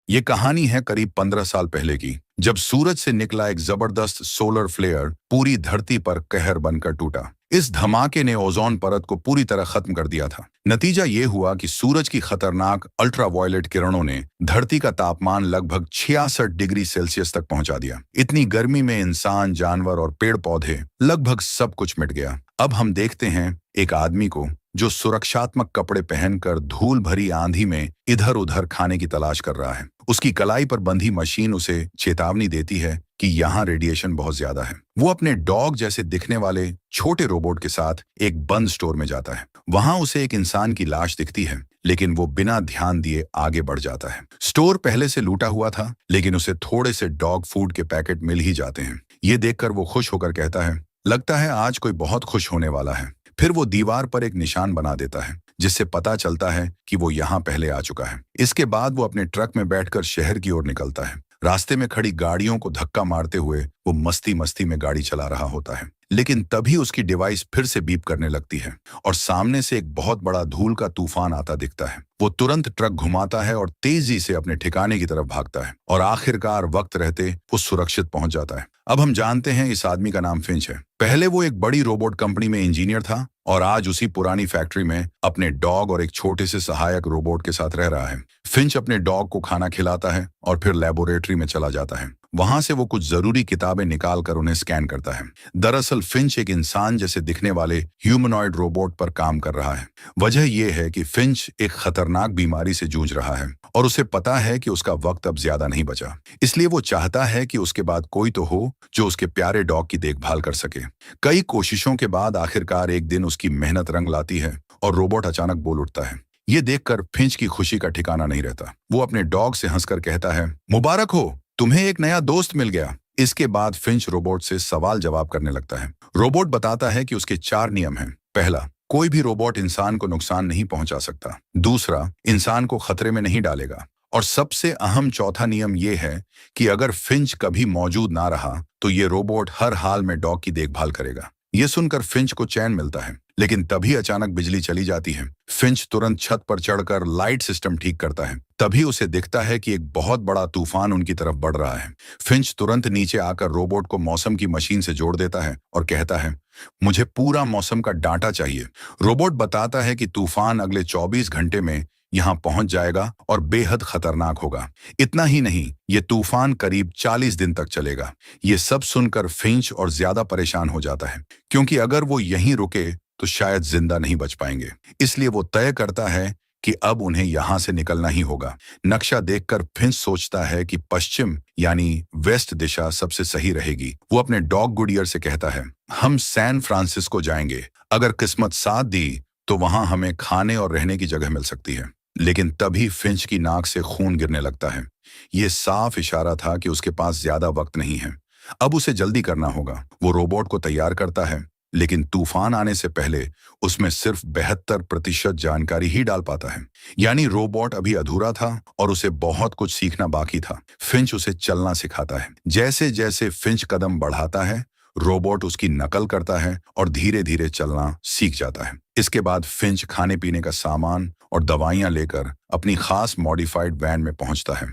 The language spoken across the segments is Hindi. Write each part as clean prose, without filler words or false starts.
ये कहानी है करीब 15 साल पहले की, जब सूरज से निकला एक जबरदस्त सोलर फ्लेयर पूरी धरती पर कहर बनकर टूटा। इस धमाके ने ओजोन परत को पूरी तरह खत्म कर दिया था। नतीजा ये हुआ कि सूरज की खतरनाक अल्ट्रावायलेट किरणों ने धरती का तापमान लगभग 66 डिग्री सेल्सियस तक पहुंचा दिया। इतनी गर्मी में इंसान, जानवर और पेड़ पौधे, लगभग सब कुछ मिट गया। अब हम देखते हैं एक आदमी को जो सुरक्षात्मक कपड़े पहनकर धूल भरी आंधी में इधर उधर खाने की तलाश कर रहा है। उसकी कलाई पर बंधी मशीन उसे चेतावनी देती है कि यहाँ रेडिएशन बहुत ज्यादा है। वो अपने डॉग जैसे दिखने वाले छोटे रोबोट के साथ एक बंद स्टोर में जाता है। वहां उसे एक इंसान की लाश दिखती है, लेकिन वो बिना ध्यान दिए आगे बढ़ जाता है। स्टोर पहले से लूटा हुआ था, लेकिन उसे थोड़े से डॉग फूड के पैकेट मिल ही जाते हैं। ये देखकर वो खुश होकर कहता है, लगता है आज कोई बहुत खुश होने वाला है। फिर वो दीवार पर एक निशान बना देता है, जिससे पता चलता है कि वो यहाँ पहले आ चुका है। इसके बाद वो अपने ट्रक में बैठकर शहर की ओर निकलता है। रास्ते में खड़ी गाड़ियों को धक्का मारते हुए वो मस्ती मस्ती में गाड़ी चला रहा होता है, लेकिन तभी उसकी डिवाइस फिर से बीप करने लगती है और सामने से एक बहुत बड़ा धूल का तूफान आता दिखता है। वो तुरंत ट्रक घुमाता है और तेजी से अपने ठिकाने की तरफ भागता है और आखिरकार वक्त रहते वो सुरक्षित पहुंच जाता है। अब हम जानते हैं इस आदमी का नाम फिंच है। पहले वो एक बड़ी रोबोट कंपनी में इंजीनियर था और आज उसी पुरानी फैक्ट्री में अपने डॉग और एक छोटे से सहायक रोबोट के साथ रह रहा है। फिंच अपने डॉग को खाना खिलाता है और फिर लेबोरेटरी में चला जाता है। वहां से वो कुछ जरूरी किताबें निकाल कर उन्हें स्कैन करता है। दरअसल फिंच एक इंसान जैसे दिखने वाले ह्यूमनॉइड रोबोट पर काम कर रहा है। वजह यह है कि फिंच एक खतरनाक बीमारी से जूझ रहा है और उसे पता है कि उसका वक्त अब ज्यादा नहीं बचा। इसलिए वो चाहता है कि उसके बाद कोई तो हो जो उसके प्यारे डॉग की देखभाल कर सके। कई कोशिशों के बाद आखिरकार एक दिन उसकी मेहनत रंग लाती है और रोबोट अचानक बोल उठता है। ये देखकर फिंच की खुशी का ठिकाना नहीं रहता। वो अपने डॉग से हंसकर कहता है, मुबारक हो, तुम्हें एक नया दोस्त मिल गया। इसके बाद फिंच रोबोट से सवाल जवाब करने लगता है। रोबोट बताता है कि उसके 4 नियम हैं। पहला, कोई भी रोबोट इंसान को नुकसान नहीं पहुंचा सकता। दूसरा, इंसान को खतरे में नहीं डालेगा। और सबसे अहम चौथा नियम यह है कि अगर फिंच कभी मौजूद ना रहा तो ये रोबोट हर हाल में डॉग की देखभाल करेगा। ये सुनकर फिंच को चैन मिलता है, लेकिन तभी अचानक बिजली चली जाती है। फिंच तुरंत छत पर चढ़कर लाइट सिस्टम ठीक करता है। तभी उसे दिखता है कि एक बहुत बड़ा तूफान उनकी तरफ बढ़ रहा है। फिंच तुरंत नीचे आकर रोबोट को मौसम की मशीन से जोड़ देता है और कहता है, मुझे पूरा मौसम का डाटा चाहिए। रोबोट बताता है कि तूफान अगले 24 घंटे में यहाँ पहुंच जाएगा और बेहद खतरनाक होगा। इतना ही नहीं, ये तूफान करीब 40 दिन तक चलेगा। ये सब सुनकर फिंच और ज्यादा परेशान हो जाता है, क्योंकि अगर वो यहीं रुके तो शायद जिंदा नहीं बच पाएंगे। इसलिए वो तय करता है कि अब उन्हें यहाँ से निकलना ही होगा। नक्शा देखकर फिंच सोचता है कि पश्चिम यानी वेस्ट दिशा सबसे सही रहेगी। वो अपने डॉग गुडियर से कहता है, हम सैन फ्रांसिस्को जाएंगे। अगर किस्मत साथ दी तो वहां हमें खाने और रहने की जगह मिल सकती है। लेकिन तभी फिंच की नाक से खून गिरने लगता है। ये साफ इशारा था कि उसके पास ज्यादा वक्त नहीं है। अब उसे जल्दी करना होगा। वो रोबोट को तैयार करता है, लेकिन तूफान आने से पहले उसमें सिर्फ 72% जानकारी ही डाल पाता है। यानी रोबोट अभी अधूरा था और उसे बहुत कुछ सीखना बाकी था। फिंच उसे चलना सिखाता है। जैसे जैसे फिंच कदम बढ़ाता है, रोबोट उसकी नकल करता है और धीरे धीरे चलना सीख जाता है। इसके बाद फिंच खाने पीने का सामान और दवाइयां लेकर अपनी खास मॉडिफाइड वैन में पहुंचता है।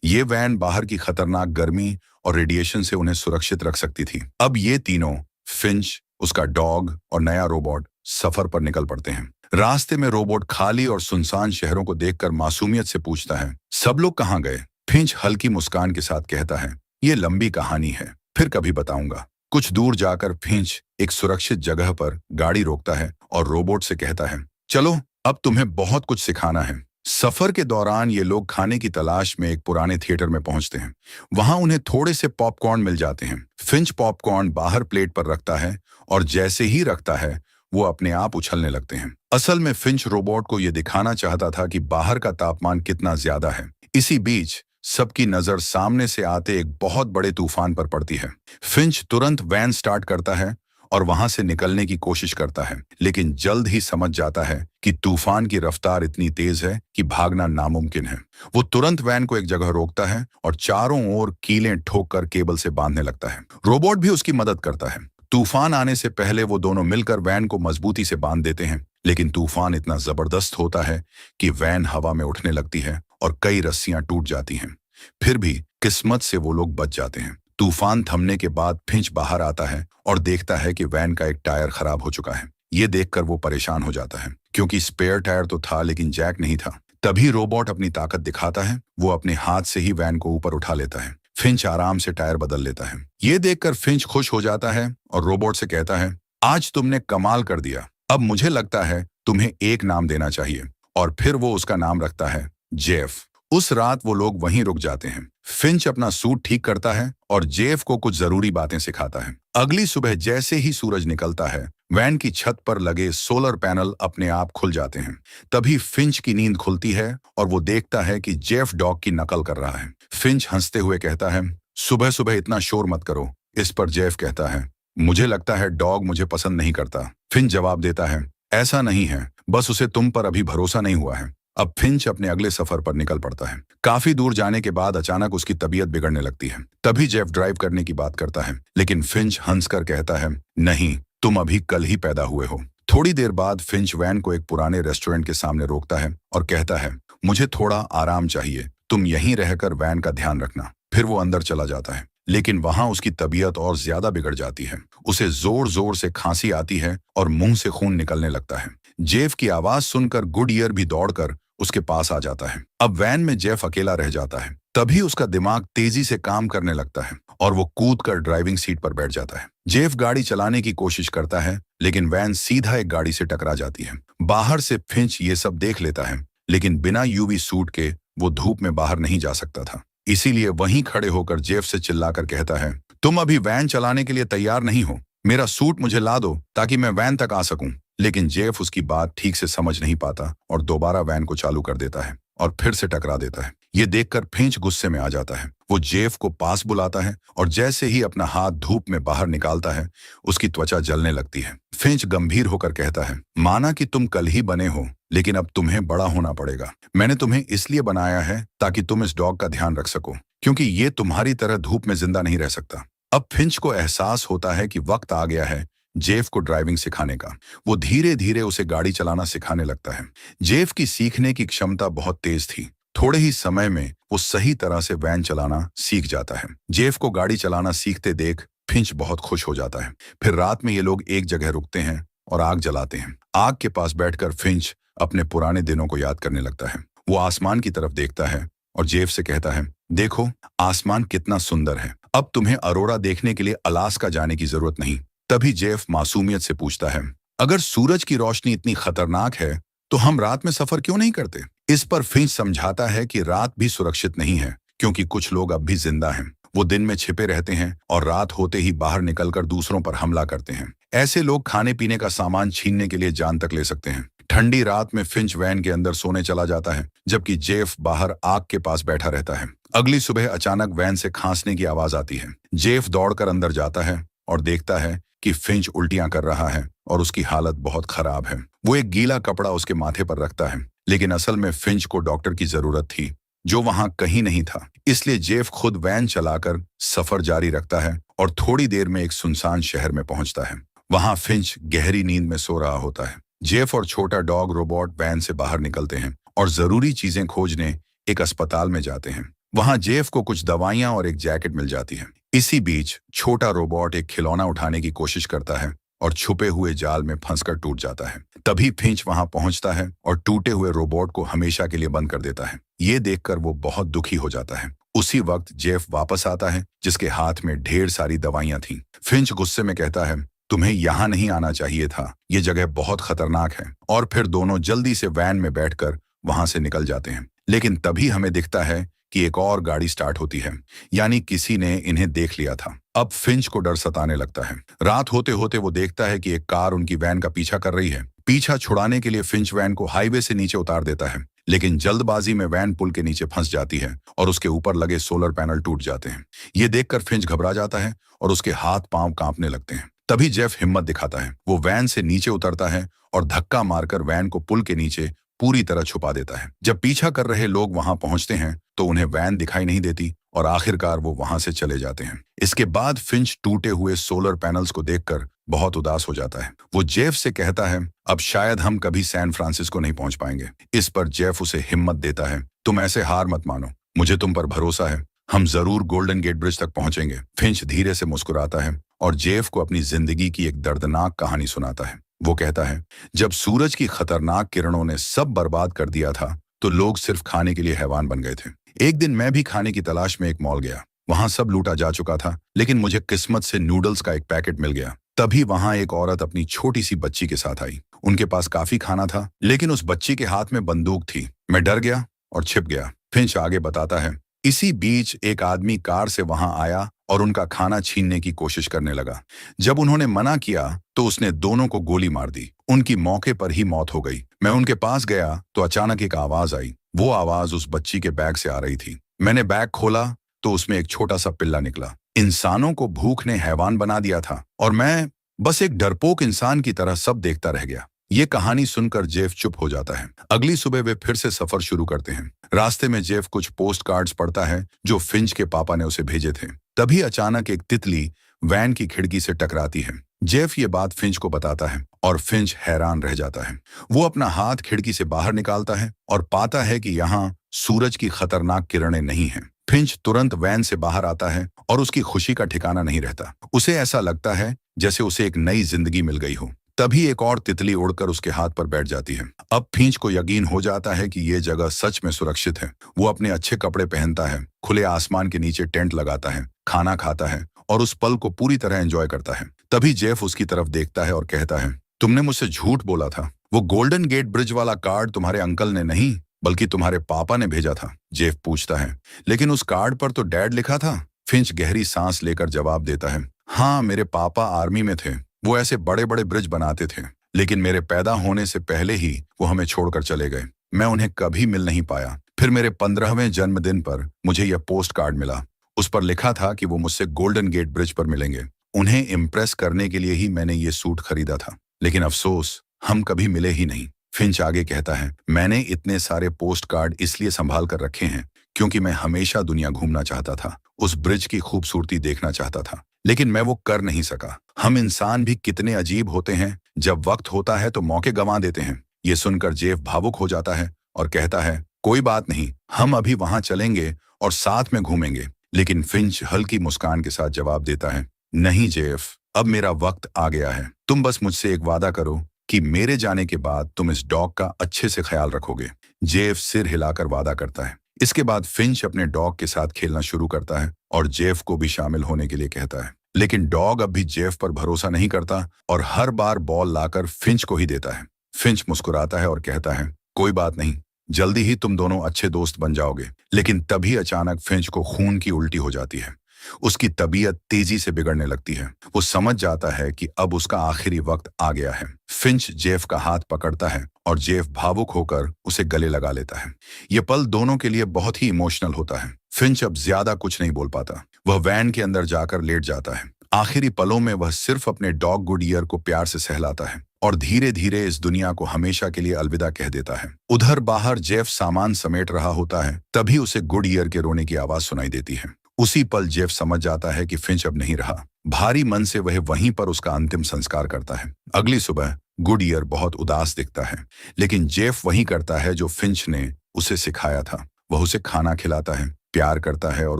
ये वैन बाहर की खतरनाक गर्मी और रेडिएशन से उन्हें सुरक्षित रख सकती थी। अब ये तीनों, फिंच, उसका डॉग और नया रोबोट, सफर पर निकल पड़ते हैं। रास्ते में रोबोट खाली और सुनसान शहरों को देखकर मासूमियत से पूछता है, सब लोग कहाँ गए? फिंच हल्की मुस्कान के साथ कहता है, ये लंबी कहानी है, फिर कभी बताऊंगा। कुछ दूर जाकर फिंच एक सुरक्षित जगह पर गाड़ी रोकता है और रोबोट से कहता है, चलो अब तुम्हें बहुत कुछ सिखाना है। सफर के दौरान ये लोग खाने की तलाश में एक पुराने थिएटर में पहुंचते हैं। वहां उन्हें थोड़े से पॉपकॉर्न मिल जाते हैं। फिंच पॉपकॉर्न बाहर प्लेट पर रखता है और जैसे ही रखता है वो अपने आप उछलने लगते हैं। असल में फिंच रोबोट को यह दिखाना चाहता था कि बाहर का तापमान कितना ज्यादा है। इसी बीच सबकी नजर सामने से आते एक बहुत बड़े तूफान पर पड़ती है। फिंच तुरंत वैन स्टार्ट करता है और वहां से निकलने की कोशिश करता है, लेकिन जल्द ही समझ जाता है कि तूफान की रफ्तार इतनी तेज है कि भागना नामुमकिन है। वो तुरंत वैन को एक जगह रोकता है और चारों ओर कीलें ठोक कर केबल से बांधने लगता है। रोबोट भी उसकी मदद करता है। तूफान आने से पहले वो दोनों मिलकर वैन को मजबूती से बांध देते हैं, लेकिन तूफान इतना जबरदस्त होता है कि वैन हवा में उठने लगती है और कई रस्सियां टूट जाती हैं। फिर भी किस्मत से वो लोग बच जाते हैं। तूफान थमने के बाद फिंच बाहर आता है और देखता है कि वैन का एक टायर खराब हो चुका है। ये देखकर वो परेशान हो जाता है क्योंकि स्पेयर टायर तो था लेकिन जैक नहीं था। तभी रोबोट अपनी ताकत दिखाता है, वो अपने हाथ से ही वैन को ऊपर उठा लेता है। फिंच आराम से टायर बदल लेता है। ये देखकर फिंच खुश हो जाता है और रोबोट से कहता है, आज तुमने कमाल कर दिया। अब मुझे लगता है तुम्हें एक नाम देना चाहिए। और फिर वो उसका नाम रखता है जेफ। उस रात वो लोग वहीं रुक जाते हैं। फिंच अपना सूट ठीक करता है और जेफ को कुछ जरूरी बातें सिखाता है। अगली सुबह जैसे ही सूरज निकलता है, वैन की छत पर लगे सोलर पैनल अपने आप खुल जाते हैं। तभी फिंच की नींद खुलती है और वो देखता है कि जेफ डॉग की नकल कर रहा है। फिंच हंसते हुए कहता है, सुबह सुबह इतना शोर मत करो। इस पर जेफ कहता है, मुझे लगता है डॉग मुझे पसंद नहीं करता। फिंच जवाब देता है, ऐसा नहीं है, बस उसे तुम पर अभी भरोसा नहीं हुआ है। अब फिंच अपने अगले सफर पर निकल पड़ता है। काफी दूर जाने के बाद अचानक उसकी तबीयत बिगड़ने लगती है। तभी जेफ ड्राइव करने की बात करता है, लेकिन फिंच हंसकर कहता है, नहीं, तुम अभी कल ही पैदा हुए हो। थोड़ी देर बाद फिंच वैन को एक पुराने रेस्टोरेंट के सामने रोकता है और कहता है, मुझे थोड़ा आराम चाहिए, तुम यहीं रहकर वैन का ध्यान रखना। फिर वो अंदर चला जाता है, लेकिन वहां उसकी तबीयत और ज्यादा बिगड़ जाती है। उसे जोर जोर से खांसी आती है और मुंह से खून निकलने लगता है। जेफ की आवाज सुनकर गुडईयर भी दौड़कर उसके पास आ जाता है। अब वैन में जेफ अकेला रह जाता है। तभी उसका दिमाग तेजी से काम करने लगता है और वो कूदकर ड्राइविंग सीट पर बैठ जाता है। जेफ गाड़ी चलाने की कोशिश करता है, लेकिन वैन सीधा एक गाड़ी से टकरा जाती है। बाहर से फिंच ये सब देख लेता है, लेकिन बिना यूवी सूट के वो धूप में बाहर नहीं जा सकता था। इसीलिए वहीं खड़े होकर जेफ से चिल्लाकर कहता है, तुम अभी वैन चलाने के लिए तैयार नहीं हो, मेरा सूट मुझे ला दो ताकि मैं वैन तक आ सकूं। लेकिन जेफ उसकी बात ठीक से समझ नहीं पाता और दोबारा वैन को चालू कर देता है और फिर से टकरा देता है। ये देखकर फिंच गुस्से में आ जाता है। वो जेफ को पास बुलाता है और जैसे ही अपना हाथ धूप में बाहर निकालता है, उसकी त्वचा जलने लगती है। फिंच गंभीर होकर कहता है, माना कि तुम कल ही बने हो, लेकिन अब तुम्हें बड़ा होना पड़ेगा। मैंने तुम्हें इसलिए बनाया है ताकि तुम इस डॉग का ध्यान रख सको, क्योंकि ये तुम्हारी तरह धूप में जिंदा नहीं रह सकता। अब फिंच को एहसास होता है कि वक्त आ गया है जेफ को ड्राइविंग सिखाने का। वो धीरे धीरे उसे गाड़ी चलाना सिखाने लगता है। जेफ की सीखने की क्षमता बहुत तेज थी। थोड़े ही समय में वो सही तरह से वैन चलाना सीख जाता है। जेफ को गाड़ी चलाना सीखते देख फिंच बहुत खुश हो जाता है। फिर रात में ये लोग एक जगह रुकते हैं और आग जलाते हैं। आग के पास बैठकर फिंच अपने पुराने दिनों को याद करने लगता है। वो आसमान की तरफ देखता है और जेफ से कहता है, देखो आसमान कितना सुंदर है, अब तुम्हें अरोरा देखने के लिए अलास्का जाने की जरूरत नहीं। तभी जेफ मासूमियत से पूछता है, अगर सूरज की रोशनी इतनी खतरनाक है तो हम रात में सफर क्यों नहीं करते? इस पर फिंच समझाता है कि रात भी सुरक्षित नहीं है, क्योंकि कुछ लोग अब भी जिंदा हैं। वो दिन में छिपे रहते हैं और रात होते ही बाहर निकलकर दूसरों पर हमला करते हैं। ऐसे लोग खाने पीने का सामान छीनने के लिए जान तक ले सकते हैं। ठंडी रात में फिंच वैन के अंदर सोने चला जाता है, जबकि जेफ बाहर आग के पास बैठा रहता है। अगली सुबह अचानक वैन से खांसने की आवाज आती है। जेफ दौड़कर अंदर जाता है और देखता है कि फिंच उल्टियां कर रहा है और उसकी हालत बहुत खराब है। वो एक गीला कपड़ा उसके माथे पर रखता है, लेकिन असल में फिंच को डॉक्टर की जरूरत थी, जो वहां कहीं नहीं था। इसलिए जेफ खुद वैन चलाकर सफर जारी रखता है और थोड़ी देर में एक सुनसान शहर में पहुंचता है। वहां फिंच गहरी नींद में सो रहा होता है। जेफ और छोटा डॉग रोबोट वैन से बाहर निकलते हैं और जरूरी चीजें खोजने एक अस्पताल में जाते हैं। वहां जेफ को कुछ दवाइयां और एक जैकेट मिल जाती है। इसी बीच छोटा रोबोट एक खिलौना उठाने की कोशिश करता है और छुपे हुए जाल में फंसकर टूट जाता है। तभी फिंच वहां पहुंचता है और टूटे हुए रोबोट को हमेशा के लिए बंद कर देता है। ये देखकर वो बहुत दुखी हो जाता है। उसी वक्त जेफ वापस आता है, जिसके हाथ में ढेर सारी दवाइयां थीं। फिंच गुस्से में कहता है, तुम्हें यहाँ नहीं आना चाहिए था, ये जगह बहुत खतरनाक है। और फिर दोनों जल्दी से वैन में बैठकर वहां से निकल जाते हैं। लेकिन तभी हमें दिखता है कि एक और गाड़ी स्टार्ट होती है, यानी किसी ने इन्हें देख लिया था। अब फिंच को डर सताने लगता है। रात होते होते वो देखता है कि एक कार उनकी वैन का पीछा कर रही है। पीछा छुड़ाने के लिए फिंच वैन को हाईवे से नीचे उतार देता है, लेकिन जल्दबाजी में वैन पुल के नीचे फंस जाती है और उसके ऊपर लगे सोलर पैनल टूट जाते हैं। ये देखकर फिंच घबरा जाता है और उसके हाथ पांव कांपने लगते हैं। तभी जेफ हिम्मत दिखाता है। वो वैन से नीचे उतरता है और धक्का मारकर वैन को पुल के नीचे पूरी तरह छुपा देता है। जब पीछा कर रहे लोग वहां पहुंचते हैं तो उन्हें वैन दिखाई नहीं देती और आखिरकार वो वहां से चले जाते हैं। इसके बाद फिंच टूटे हुए सोलर पैनल्स को देखकर बहुत उदास हो जाता है। वो जेफ से कहता है, अब शायद हम कभी सैन फ्रांसिस्को नहीं पहुंच पाएंगे। इस पर जेफ उसे हिम्मत देता है, तुम ऐसे हार मत मानो, मुझे तुम पर भरोसा है, हम जरूर गोल्डन गेट ब्रिज तक पहुंचेंगे। फिंच धीरे से मुस्कुराता है और जेफ को अपनी जिंदगी की एक दर्दनाक कहानी सुनाता है। वो कहता है, जब सूरज की खतरनाक किरणों ने सब बर्बाद कर दिया था तो लोग सिर्फ खाने के लिए हैवान बन गए थे। एक दिन मैं भी खाने की तलाश में एक मॉल गया। वहां सब लूटा जा चुका था, लेकिन मुझे किस्मत से नूडल्स का एक पैकेट मिल गया। तभी वहां एक औरत अपनी छोटी सी बच्ची के साथ आई। उनके पास काफी खाना था, लेकिन उस बच्ची के हाथ में बंदूक थी। मैं डर गया और छिप गया। फिंच आगे बताता है, इसी बीच एक आदमी कार से वहां आया और उनका खाना छीनने की कोशिश करने लगा। जब उन्होंने मना किया तो उसने दोनों को गोली मार दी। उनकी मौके पर ही मौत हो गई। मैं उनके पास गया तो अचानक एक आवाज आई। वो आवाज उस बच्ची के बैग से आ रही थी। मैंने बैग खोला तो उसमें एक छोटा सा पिल्ला निकला। इंसानों को भूख ने हैवान बना दिया था और मैं बस एक डरपोक इंसान की तरह सब देखता रह गया। ये कहानी सुनकर जेफ चुप हो जाता है। अगली सुबह वे फिर से सफर शुरू करते हैं। रास्ते में जेफ कुछ पोस्ट कार्ड्स पढ़ता है जो फिंच के पापा ने उसे भेजे थे। तभी अचानक एक तितली वैन की खिड़की से टकराती है। जेफ ये बात फिंच को बताता है और फिंच हैरान रह जाता है। वो अपना हाथ खिड़की से बाहर निकालता है और पाता है कि यहाँ सूरज की खतरनाक किरणें नहीं हैं। फिंच तुरंत वैन से बाहर आता है और उसकी खुशी का ठिकाना नहीं रहता। उसे ऐसा लगता है जैसे उसे एक नई जिंदगी मिल गई हो। तभी एक और तितली उड़कर उसके हाथ पर बैठ जाती है। अब फिंच को यकीन हो जाता है कि ये जगह सच में सुरक्षित है। वो अपने अच्छे कपड़े पहनता है, खुले आसमान के नीचे टेंट लगाता है, खाना खाता है और उस पल को पूरी तरह एंजॉय करता है। तभी जेफ उसकी तरफ देखता है और कहता है, तुमने मुझसे झूठ बोला था। वो गोल्डन गेट ब्रिज वाला कार्ड तुम्हारे अंकल ने नहीं बल्कि तुम्हारे पापा ने भेजा था। जेफ पूछता है, लेकिन उस कार्ड पर तो डैड लिखा था। फिंच गहरी सांस लेकर जवाब देता है, हाँ, मेरे पापा आर्मी में थे। वो ऐसे बड़े बड़े ब्रिज बनाते थे, लेकिन मेरे पैदा होने से पहले ही वो हमें छोड़कर चले गए। मैं उन्हें कभी मिल नहीं पाया। फिर मेरे 15वें जन्मदिन पर मुझे यह पोस्ट कार्ड मिला। उस पर लिखा था कि वो मुझसे गोल्डन गेट ब्रिज पर मिलेंगे। उन्हें इम्प्रेस करने के लिए ही मैंने ये सूट खरीदा था, लेकिन अफसोस हम कभी मिले ही नहीं। फिंच आगे कहता है, मैंने इतने सारे पोस्ट कार्ड इसलिए संभाल कर रखे हैं क्योंकि मैं हमेशा दुनिया घूमना चाहता था, उस ब्रिज की खूबसूरती देखना चाहता था, लेकिन मैं वो कर नहीं सका। हम इंसान भी कितने अजीब होते हैं, जब वक्त होता है तो मौके गंवा देते हैं। ये सुनकर जेफ भावुक हो जाता है और कहता है, कोई बात नहीं, हम अभी वहां चलेंगे और साथ में घूमेंगे। लेकिन फिंच हल्की मुस्कान के साथ जवाब देता है, नहीं जेफ, अब मेरा वक्त आ गया है। तुम बस मुझसे एक वादा करो कि मेरे जाने के बाद तुम इस डॉग का अच्छे से ख्याल रखोगे। जेफ सिर हिलाकर वादा करता है। इसके बाद फिंच अपने डॉग के साथ खेलना शुरू करता है और जेफ को भी शामिल होने के लिए कहता है, लेकिन डॉग अब भी जेफ पर भरोसा नहीं करता और हर बार बॉल लाकर फिंच को ही देता है। फिंच मुस्कुराता है और कहता है, कोई बात नहीं, जल्दी ही तुम दोनों अच्छे दोस्त बन जाओगे। लेकिन तभी अचानक फिंच को खून की उल्टी हो जाती है। उसकी तबीयत तेजी से बिगड़ने लगती है। वो समझ जाता है कि अब उसका आखिरी वक्त आ गया है। फिंच जेफ का हाथ पकड़ता है और जेफ भावुक होकर उसे गले लगा लेता है। ये पल दोनों के लिए बहुत ही इमोशनल होता है। फिंच अब ज्यादा कुछ नहीं बोल पाता। वह वैन के अंदर जाकर लेट जाता है। आखिरी पलों में वह सिर्फ अपने डॉग गुडईयर को प्यार से सहलाता है और धीरे धीरे इस दुनिया को हमेशा के लिए अलविदा कह देता है। उधर बाहर जेफ सामान समेट रहा होता है, तभी उसे गुडईयर के रोने की आवाज सुनाई देती है। उसी पल जेफ समझ जाता है कि फिंच अब नहीं रहा। भारी मन से वह वहीं पर उसका अंतिम संस्कार करता है। अगली सुबह गुडईयर बहुत उदास दिखता है, लेकिन जेफ वही करता है जो फिंच ने उसे सिखाया था। वह उसे खाना खिलाता है, प्यार करता है और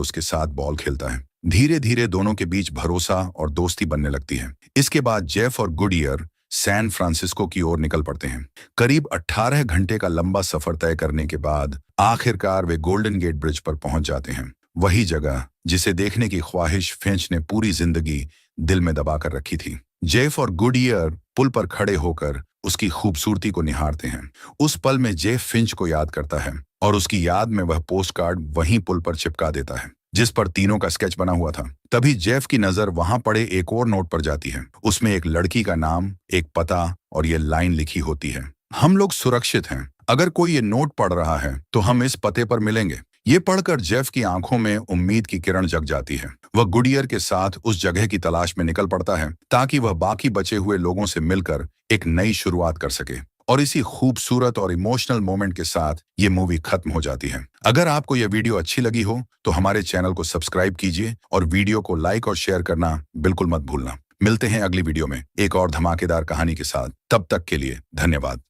उसके साथ बॉल खेलता है। धीरे धीरे दोनों के बीच भरोसा और दोस्ती बनने लगती है। इसके बाद जेफ और गुडईयर सैन फ्रांसिस्को की ओर निकल पड़ते हैं। करीब 18 घंटे का लंबा सफर तय करने के बाद आखिरकार वे गोल्डन गेट ब्रिज पर पहुंच जाते हैं। वही जगह जिसे देखने की ख्वाहिश फिंच ने पूरी जिंदगी दिल में दबा कर रखी थी। जेफ और गुडईयर पुल पर खड़े होकर उसकी खूबसूरती को निहारते हैं। उस पल में जेफ फिंच को याद करता है और उसकी याद में वह पोस्ट कार्ड वहीं पुल पर चिपका देता है जिस पर तीनों का स्केच बना हुआ था। तभी जेफ की नजर वहां पड़े एक और नोट पर जाती है। उसमें एक लड़की का नाम, एक पता और ये लाइन लिखी होती है, हम लोग सुरक्षित हैं। अगर कोई ये नोट पढ़ रहा है तो हम इस पते पर मिलेंगे। ये पढ़कर जेफ की आंखों में उम्मीद की किरण जग जाती है। वह गुडईयर के साथ उस जगह की तलाश में निकल पड़ता है ताकि वह बाकी बचे हुए लोगों से मिलकर एक नई शुरुआत कर सके। और इसी खूबसूरत और इमोशनल मोमेंट के साथ ये मूवी खत्म हो जाती है। अगर आपको यह वीडियो अच्छी लगी हो तो हमारे चैनल को सब्सक्राइब कीजिए और वीडियो को लाइक और शेयर करना बिल्कुल मत भूलना। मिलते हैं अगली वीडियो में एक और धमाकेदार कहानी के साथ। तब तक के लिए धन्यवाद।